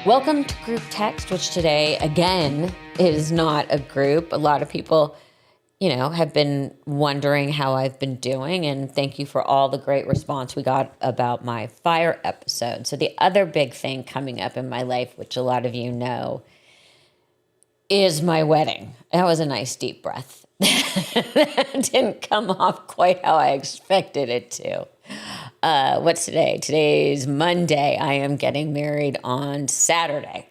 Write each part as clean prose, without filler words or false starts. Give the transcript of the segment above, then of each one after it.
Welcome to Group Text, which today, again, is not a group. A lot of people, have been wondering how I've been doing, and thank you for all the great response we got about my fire episode. So the other big thing coming up in my life, which a lot of you know, is my wedding. That was a nice deep breath. That didn't come off quite how I expected it to. What's today? Today's Monday. I am getting married on Saturday,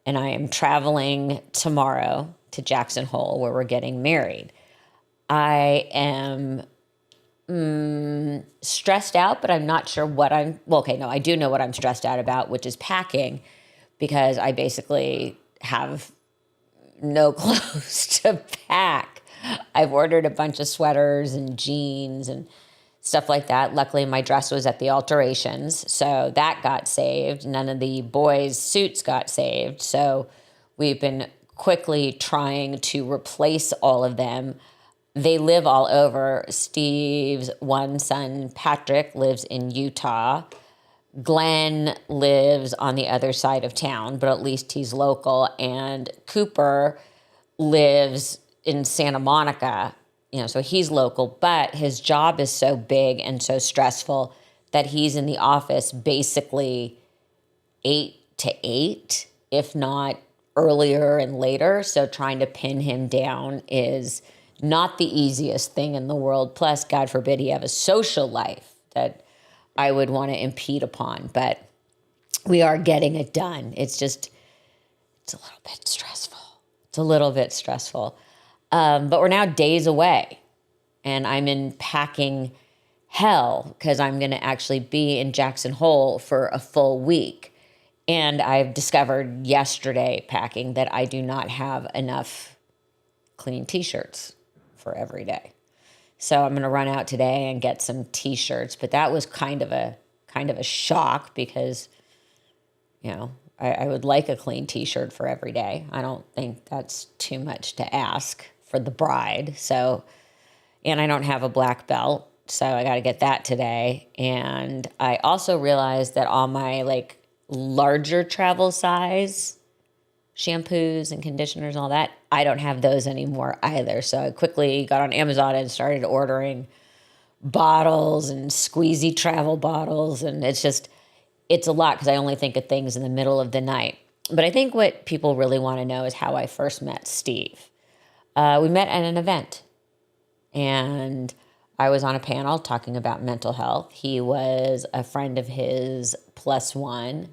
and I am traveling tomorrow to Jackson Hole, where we're getting married. I am stressed out, but I'm not sure what I do know what I'm stressed out about, which is packing, because I basically have no clothes to pack. I've ordered a bunch of sweaters and jeans and stuff like that. Luckily, my dress was at the alterations, so that got saved. None of the boys' suits got saved, so we've been quickly trying to replace all of them. They live all over. Steve's one son, Patrick, lives in Utah. Glenn lives on the other side of town, but at least he's local. And Cooper lives in Santa Monica, so he's local, but his job is so big and so stressful that he's in the office basically 8 to 8, if not earlier and later. So trying to pin him down is not the easiest thing in the world. Plus, God forbid, he have a social life that I would want to impede upon, but we are getting it done. It's a little bit stressful. But we're now days away, and I'm in packing hell because I'm going to actually be in Jackson Hole for a full week. And I've discovered yesterday packing that I do not have enough clean t-shirts for every day. So I'm going to run out today and get some t-shirts, but that was kind of a shock because, I would like a clean t-shirt for every day. I don't think that's too much to ask for the bride. So, and I don't have a black belt, so I got to get that today. And I also realized that all my larger travel size shampoos and conditioners and all that, I don't have those anymore either. So I quickly got on Amazon and started ordering bottles and squeezy travel bottles. And it's a lot because I only think of things in the middle of the night. But I think what people really want to know is how I first met Steve. We met at an event, and I was on a panel talking about mental health. He was a friend of his +1,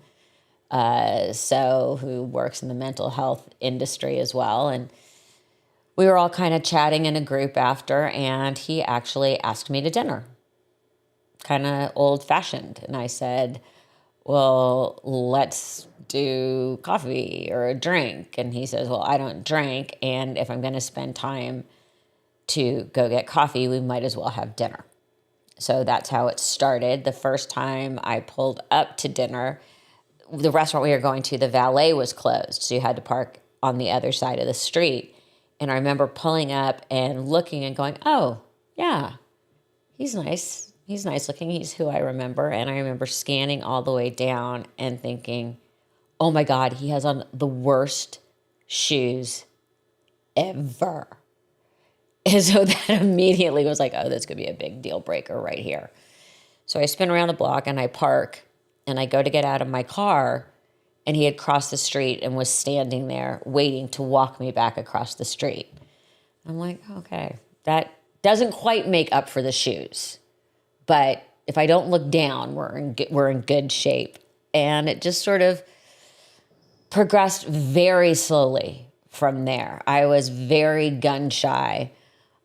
who works in the mental health industry as well. And we were all kind of chatting in a group after, and he actually asked me to dinner, kind of old-fashioned. And I said, well, let's do coffee or a drink. And he says, well, I don't drink, and if I'm going to spend time to go get coffee, we might as well have dinner. So that's how it started. The first time I pulled up to dinner, the restaurant we were going to, the valet was closed, so you had to park on the other side of the street. And I remember pulling up and looking and going, oh, yeah, he's nice. He's nice looking. He's who I remember. And I remember scanning all the way down and thinking, oh my God, he has on the worst shoes ever. And so that immediately was like, oh, this could be a big deal breaker right here. So I spin around the block and I park and I go to get out of my car, and he had crossed the street and was standing there waiting to walk me back across the street. I'm like, okay, that doesn't quite make up for the shoes. But if I don't look down, we're in good shape. And it just sort of progressed very slowly from there. I was very gun shy.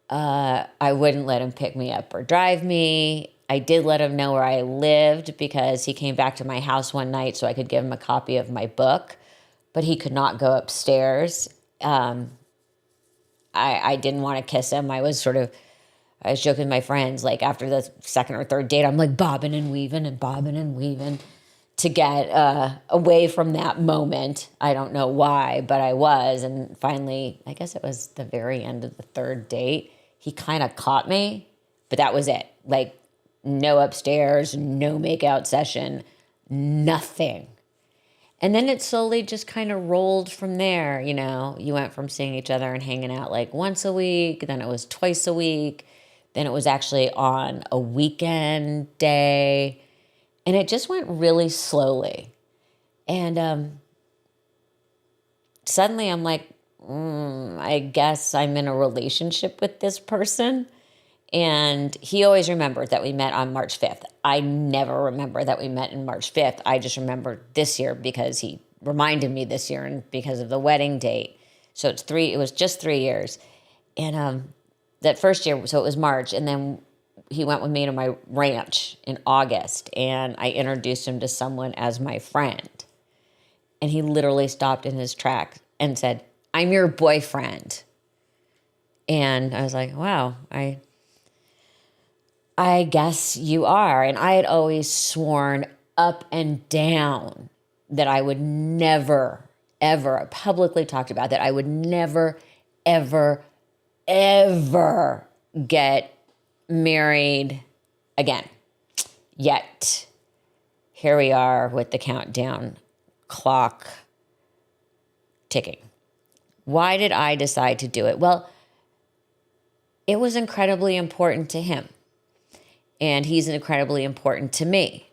I wouldn't let him pick me up or drive me. I did let him know where I lived because he came back to my house one night so I could give him a copy of my book, but he could not go upstairs. I didn't want to kiss him. I was joking with my friends, after the second or third date, I'm bobbing and weaving to get away from that moment. I don't know why, but I was. And finally, I guess it was the very end of the third date, he kind of caught me, but that was it. No upstairs, no makeout session, nothing. And then it slowly just kind of rolled from there. You went from seeing each other and hanging out like once a week, then it was twice a week, then it was actually on a weekend day. And it just went really slowly. And suddenly I'm like, I guess I'm in a relationship with this person. And he always remembered that we met on March 5th. I never remember that we met in March 5th. I just remember this year because he reminded me this year and because of the wedding date. So it was just 3 years. And that first year, so it was March. And then he went with me to my ranch in August. And I introduced him to someone as my friend. And he literally stopped in his tracks and said, "I'm your boyfriend." And I was like, wow, I guess you are. And I had always sworn up and down that I would never, ever, publicly talked about that I would never, ever, ever get married again. Yet, here we are with the countdown clock ticking. Why did I decide to do it? Well, it was incredibly important to him. And he's incredibly important to me.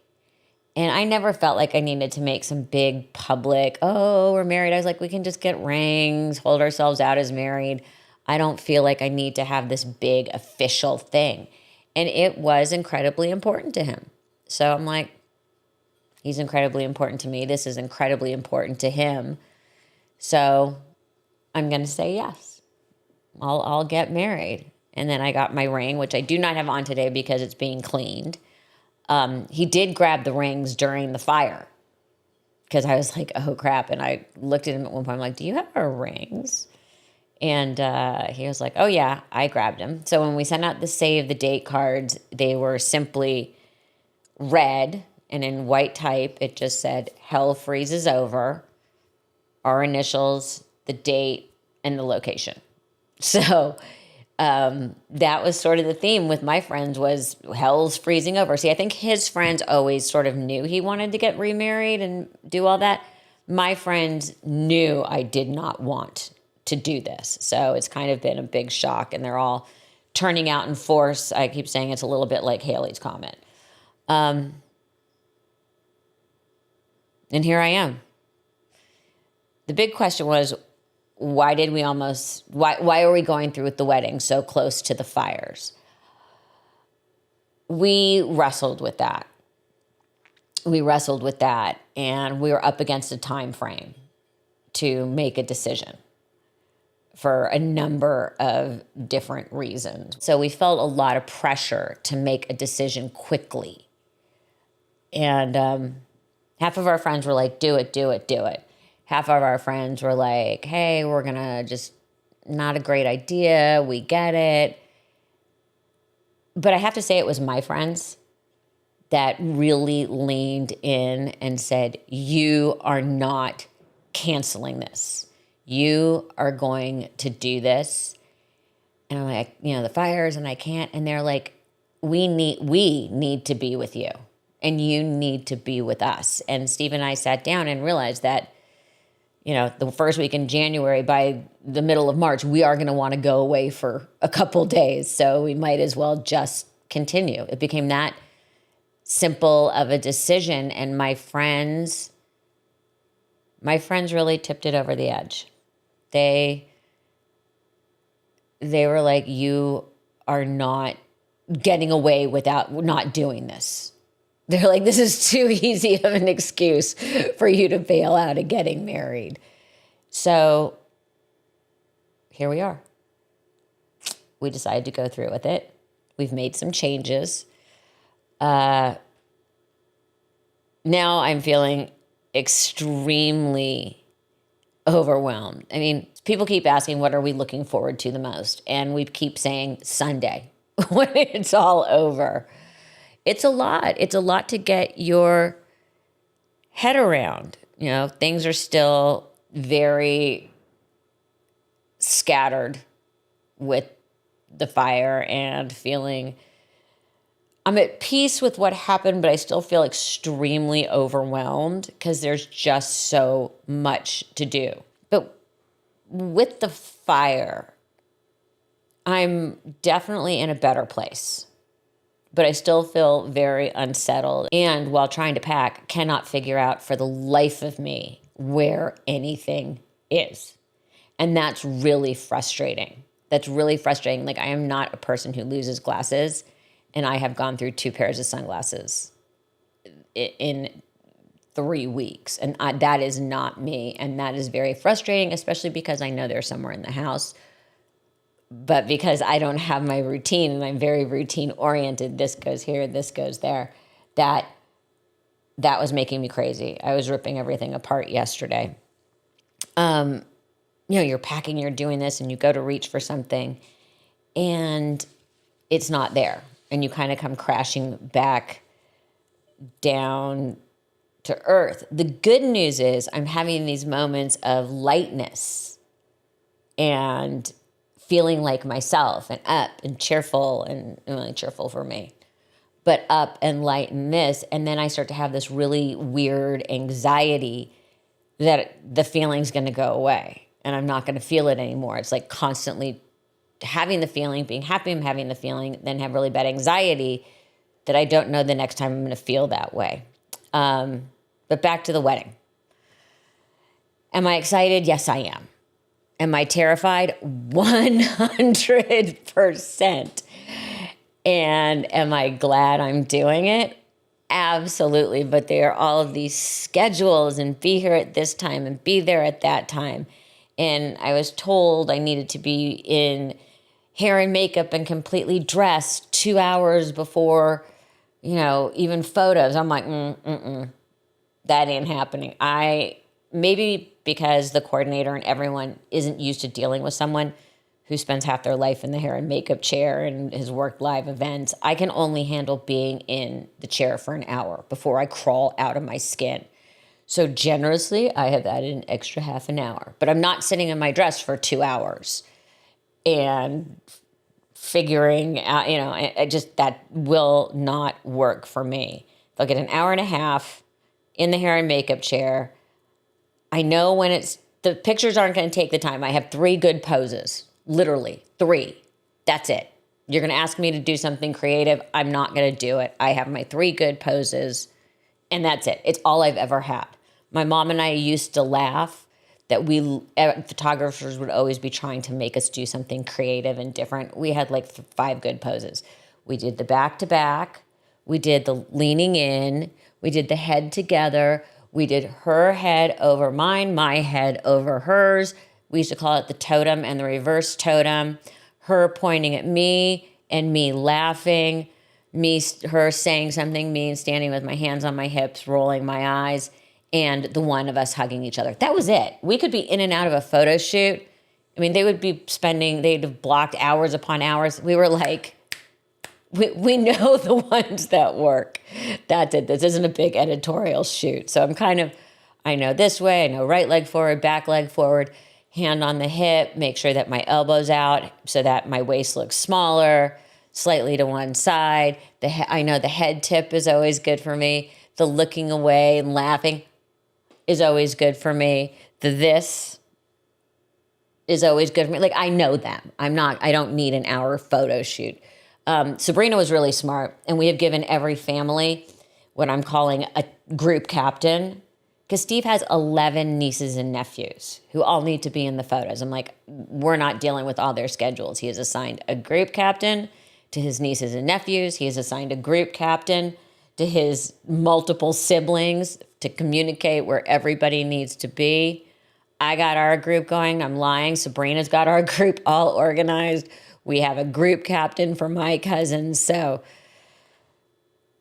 And I never felt like I needed to make some big public, oh, we're married. I was like, we can just get rings, hold ourselves out as married. I don't feel like I need to have this big official thing. And it was incredibly important to him. So I'm like, he's incredibly important to me. This is incredibly important to him. So I'm going to say yes. I'll get married. And then I got my ring, which I do not have on today because it's being cleaned. He did grab the rings during the fire because I was like, oh, crap. And I looked at him at one point. I'm like, do you have our rings? And he was like, oh, yeah, I grabbed them. So when we sent out the save the date cards, they were simply red. And in white type, it just said, hell freezes over, our initials, the date, and the location. So that was sort of the theme with my friends was hell's freezing over. See, I think his friends always sort of knew he wanted to get remarried and do all that. My friends knew I did not want to do this. So it's kind of been a big shock and they're all turning out in force. I keep saying it's a little bit like Halley's Comet. And here I am. The big question was, why are we going through with the wedding so close to the fires? We wrestled with that. And we were up against a time frame to make a decision for a number of different reasons. So we felt a lot of pressure to make a decision quickly. And half of our friends were like, do it. Half of our friends were like, hey, we're going to just, not a great idea. We get it. But I have to say it was my friends that really leaned in and said, you are not canceling this. You are going to do this. And I'm like, the fires and I can't. And they're like, we need to be with you and you need to be with us. And Steve and I sat down and realized that the first week in January, by the middle of March, we are going to want to go away for a couple days. So we might as well just continue. It became that simple of a decision. And my friends really tipped it over the edge. They were like, you are not getting away without not doing this. They're like, this is too easy of an excuse for you to bail out of getting married. So here we are. We decided to go through with it. We've made some changes. Now I'm feeling extremely overwhelmed. I mean, people keep asking, what are we looking forward to the most? And we keep saying Sunday when it's all over. It's a lot. It's a lot to get your head around. Things are still very scattered with the fire and feeling I'm at peace with what happened, but I still feel extremely overwhelmed because there's just so much to do. But with the fire, I'm definitely in a better place, but I still feel very unsettled. And while trying to pack, cannot figure out for the life of me where anything is. And that's really frustrating. That's really frustrating. Like, I am not a person who loses glasses, and I have gone through 2 pairs of sunglasses in 3 weeks. And that is not me. And that is very frustrating, especially because I know they're somewhere in the house. But because I don't have my routine and I'm very routine oriented, this goes here, this goes there, that was making me crazy. I was ripping everything apart yesterday. You're packing, you're doing this, and you go to reach for something and it's not there. And you kind of come crashing back down to earth. The good news is I'm having these moments of lightness and feeling like myself and up and cheerful, and really cheerful for me, but up and light in this. And then I start to have this really weird anxiety that the feeling's going to go away and I'm not going to feel it anymore. It's like constantly having the feeling, being happy I'm having the feeling, then have really bad anxiety that I don't know the next time I'm going to feel that way. But back to the wedding. Am I excited? Yes, I am. Am I terrified? 100%. And am I glad I'm doing it? Absolutely. But there are all of these schedules and be here at this time and be there at that time. And I was told I needed to be in hair and makeup and completely dressed 2 hours before, even photos. I'm like, that ain't happening. Maybe because the coordinator and everyone isn't used to dealing with someone who spends half their life in the hair and makeup chair and has worked live events, I can only handle being in the chair for an hour before I crawl out of my skin. So generously, I have added an extra half an hour. But I'm not sitting in my dress for 2 hours and figuring out, that will not work for me. If I get an hour and a half in the hair and makeup chair, I know when the pictures aren't going to take the time. I have 3 good poses, literally 3. That's it. You're going to ask me to do something creative. I'm not going to do it. I have my 3 good poses and that's it. It's all I've ever had. My mom and I used to laugh that photographers would always be trying to make us do something creative and different. We had like 5 good poses. We did the back to back. We did the leaning in. We did the head together. We did her head over mine, my head over hers. We used to call it the totem and the reverse totem. Her pointing at me and me laughing. Her saying something, me standing with my hands on my hips, rolling my eyes, and the one of us hugging each other. That was it. We could be in and out of a photo shoot. I mean, they'd have blocked hours upon hours. We were like, we know the ones that work. That's it. This isn't a big editorial shoot. So I know this way, I know right leg forward, back leg forward, hand on the hip, make sure that my elbow's out so that my waist looks smaller, slightly to one side. I know the head tip is always good for me. The looking away and laughing is always good for me. This is always good for me. Like, I know them. I don't need an hour photo shoot. Sabrina was really smart, and we have given every family what I'm calling a group captain, because Steve has 11 nieces and nephews who all need to be in the photos. I'm like, we're not dealing with all their schedules. He has assigned a group captain to his nieces and nephews. He has assigned a group captain to his multiple siblings to communicate where everybody needs to be. I got our group going. I'm lying. Sabrina's got our group all organized. We have a group captain for my cousins. So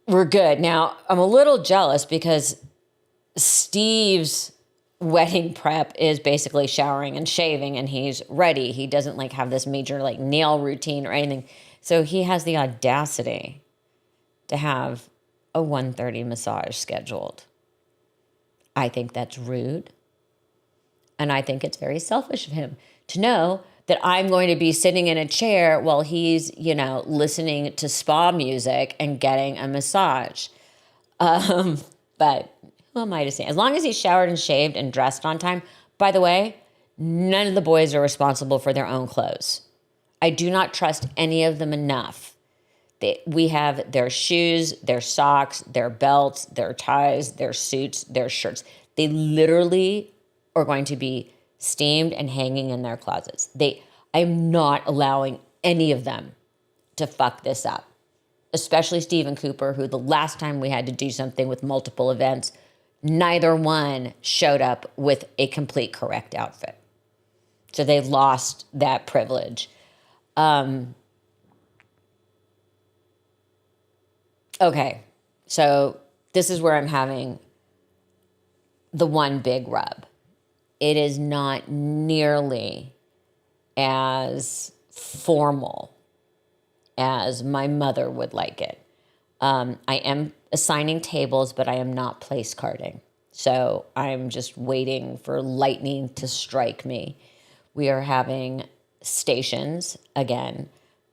we're good. Now, I'm a little jealous because Steve's wedding prep is basically showering and shaving, and he's ready. He doesn't have this major nail routine or anything. So he has the audacity to have a 1:30 massage scheduled. I think that's rude. And I think it's very selfish of him to know that I'm going to be sitting in a chair while he's, listening to spa music and getting a massage. But who am I to say? As long as he's showered and shaved and dressed on time. By the way, none of the boys are responsible for their own clothes. I do not trust any of them enough. We have their shoes, their socks, their belts, their ties, their suits, their shirts. They literally are going to be steamed and hanging in their closets. I'm not allowing any of them to fuck this up, especially Stephen Cooper, who the last time we had to do something with multiple events, neither one showed up with a complete correct outfit. So they lost that privilege. Okay, so this is where I'm having the one big rub. It is not nearly as formal as my mother would like it. I am assigning tables, but I am not place carding. So I'm just waiting for lightning to strike me. We are having stations again.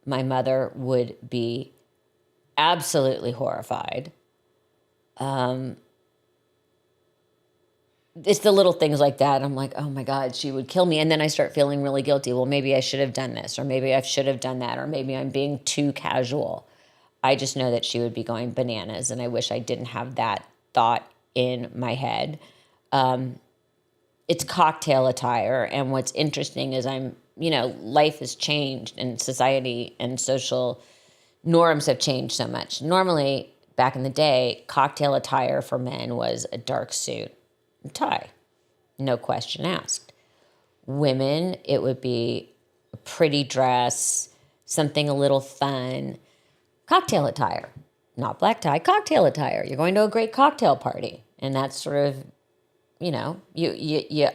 My mother would be absolutely horrified. It's the little things like that. I'm like, oh my God, she would kill me. And then I start feeling really guilty. Well, maybe I should have done this, or maybe I should have done that, or maybe I'm being too casual. I just know that she would be going bananas, and I wish I didn't have that thought in my head. It's cocktail attire, and what's interesting is life has changed, and society and social norms have changed so much. Normally, back in the day, cocktail attire for men was a dark suit and tie, no question asked. Women, it would be a pretty dress, something a little fun. Cocktail attire, not black tie, cocktail attire. You're going to a great cocktail party, and that's sort of, you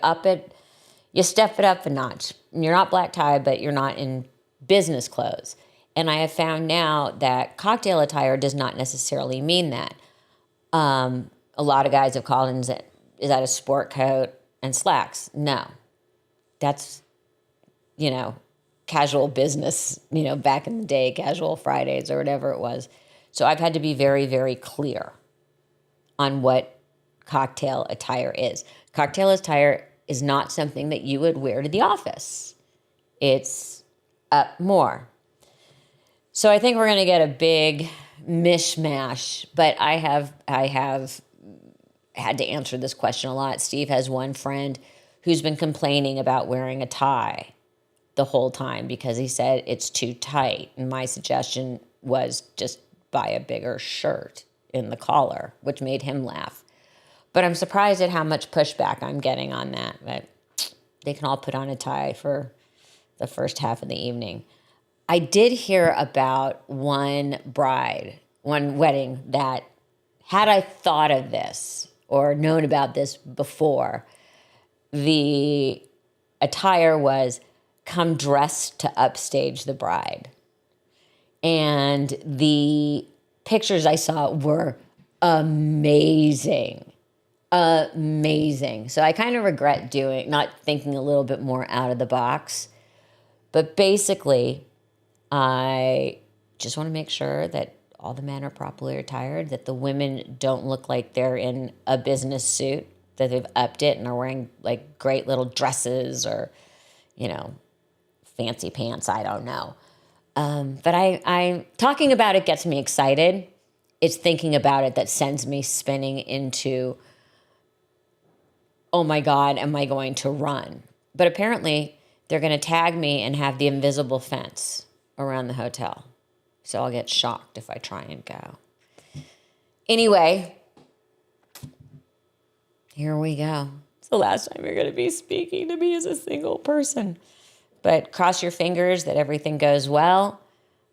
up it, you step it up a notch. You're not black tie, but you're not in business clothes. And I have found now that cocktail attire does not necessarily mean that. A lot of guys have called and said, is that a sport coat and slacks? No. That's, casual business, back in the day, casual Fridays or whatever it was. So I've had to be very, very clear on what cocktail attire is. Cocktail attire is not something that you would wear to the office. It's up more. So I think we're going to get a big mishmash, but I have had to answer this question a lot. Steve has one friend who's been complaining about wearing a tie the whole time because he said it's too tight. And my suggestion was just buy a bigger shirt in the collar, which made him laugh. But I'm surprised at how much pushback I'm getting on that. But they can all put on a tie for the first half of the evening. I did hear about one wedding that, had I thought of this or known about this before, the attire was come dressed to upstage the bride. And the pictures I saw were amazing. Amazing. So I kind of regret not thinking a little bit more out of the box. But basically, I just want to make sure that all the men are properly attired, that the women don't look like they're in a business suit, that they've upped it and are wearing like great little dresses or, fancy pants. I don't know. But I talking about it gets me excited. It's thinking about it that sends me spinning into, oh my God, am I going to run? But apparently they're going to tag me and have the invisible fence around the hotel. So I'll get shocked if I try and go. Anyway, here we go. It's the last time you're going to be speaking to me as a single person. But cross your fingers that everything goes well.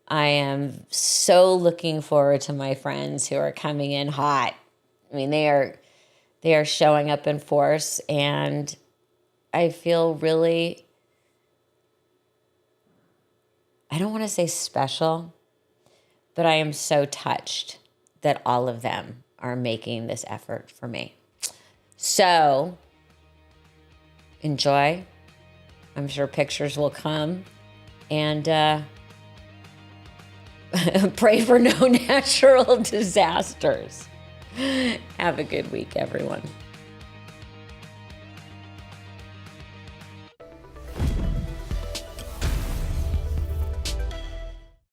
I am so looking forward to my friends who are coming in hot. I mean, they are showing up in force, and I feel really, I don't want to say special, but I am so touched that all of them are making this effort for me. So enjoy I'm sure pictures will come. And pray for no natural disasters. Have a good week, everyone.